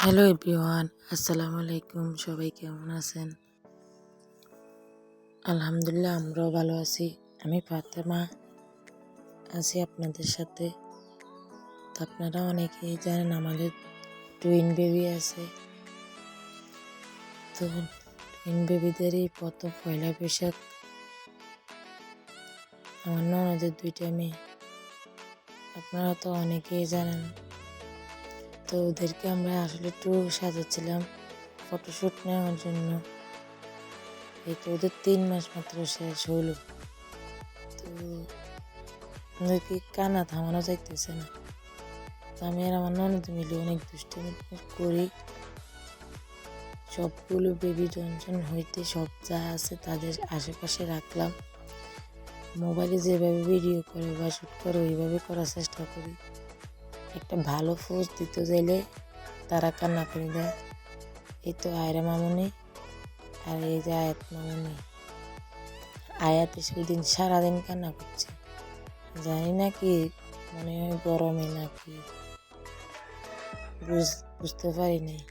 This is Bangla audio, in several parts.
হ্যালো এভরিওয়ান, আসসালামু আলাইকুম। সবাই কেমন আছেন? আলহামদুলিল্লাহ, আমরাও ভালো আছি। আমি ফাতেমা আছি আপনাদের সাথে। তো আপনারা অনেকেই জানেন আমাদের টুইন বেবি আছে। তো টুইন বেবিদেরই প্রথম পয়লা বৈশাখ। আমার ননদের দুইটা মেয়ে, আপনারা তো অনেকেই জানেন। তো ওদেরকে আমরা আসলে একটু সাজাচ্ছিলাম ফটোশ্যুট নেওয়ার জন্য। এই তো ওদের 3 মাস মাত্র শেষ হলো। তো ওদেরকে কান্না থামানো যাইতেছে না। তো আমি আর আমার ননদ মিলে অনেক দুষ্টুমি করি। সবগুলো বেবি জনসন হইতে সব যা আছে তাদের আশেপাশে রাখলাম। মোবাইলে যেভাবে ভিডিও করে বা শ্যুট করে ওইভাবে করার চেষ্টা করি। একটা ভালো পোজ দিতে চাইলে তারা কান্না করে দেয়। এই তো আয়রা মামুনি আর এই যে আয়াত মামুনি। আয়াত সেদিন সারাদিন কান্না করছে, জানি না কি মনে হয় গরমে নাকি বুঝতে পারি নাই।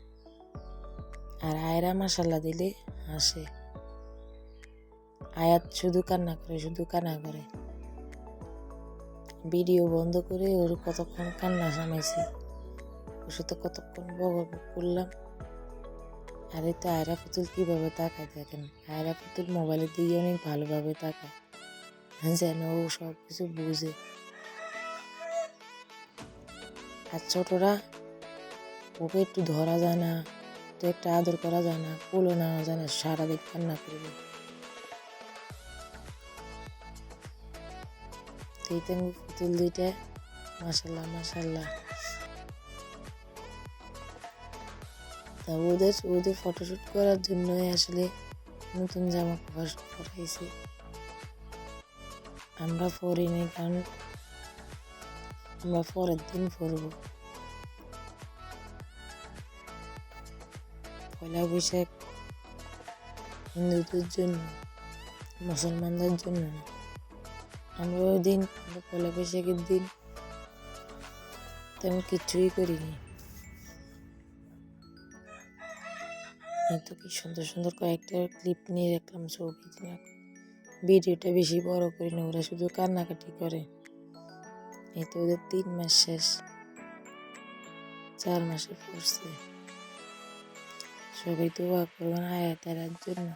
আর আয়রা মাশাল্লাহ দিলে হাসে। আয়াত শুধু কান্না করে। ভিডিও বন্ধ করে ওর কতক্ষণ কান্না সামাইছি, ওর সাথে কতক্ষণ বক করলাম। আর এই তো আয়রা পুতুল কিভাবে তাকায় দেখেন। আয়রা পুতুল মোবাইলের দিকে অনেক ভালোভাবে তাকায়, যেন ও সব কিছু বুঝে। আর ছোটরা, ওকে একটু ধরা যায় না, তো একটা আদর করা যায় না, কোলে নেওয়া যায় না, সারাদিন কান্না করবে। এই তো পুতুল দুইটা মাশাল্লাহ। তা ওদের ফটোশ্যুট করার জন্য আসলে নতুন জামা কাপড় পরাইছি। আমরা পরিনি, কারণ আমরা পরের দিন পরবো। পয়লা বৈশাখ হিন্দুদের জন্য, মুসলমানদের জন্য না। আমরা ওই দিন, পয়লা বৈশাখের দিন তেমন কিছুই করিনি। তো কি সুন্দর কয়েকটা ক্লিপ নিয়ে রাখলাম ছবি। ভিডিওটা বেশি বড় করি না, ওরা শুধু কান্নাকাটি করে। এই তো ওদের 3 মাস শেষ, 4 মাসে পড়ছে। সবাই দোয়া করবেন আয়াতের জন্য।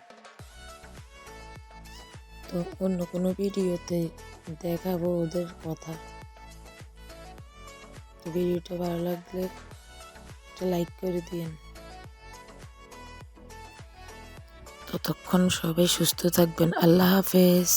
তো অন্য কোনো ভিডিওতে দেখাবো ওদের কথা। তো ভিডিওটা ভালো লাগলে একটা লাইক করে দিন। ততক্ষণ সবাই সুস্থ থাকবেন। আল্লাহ হাফেজ।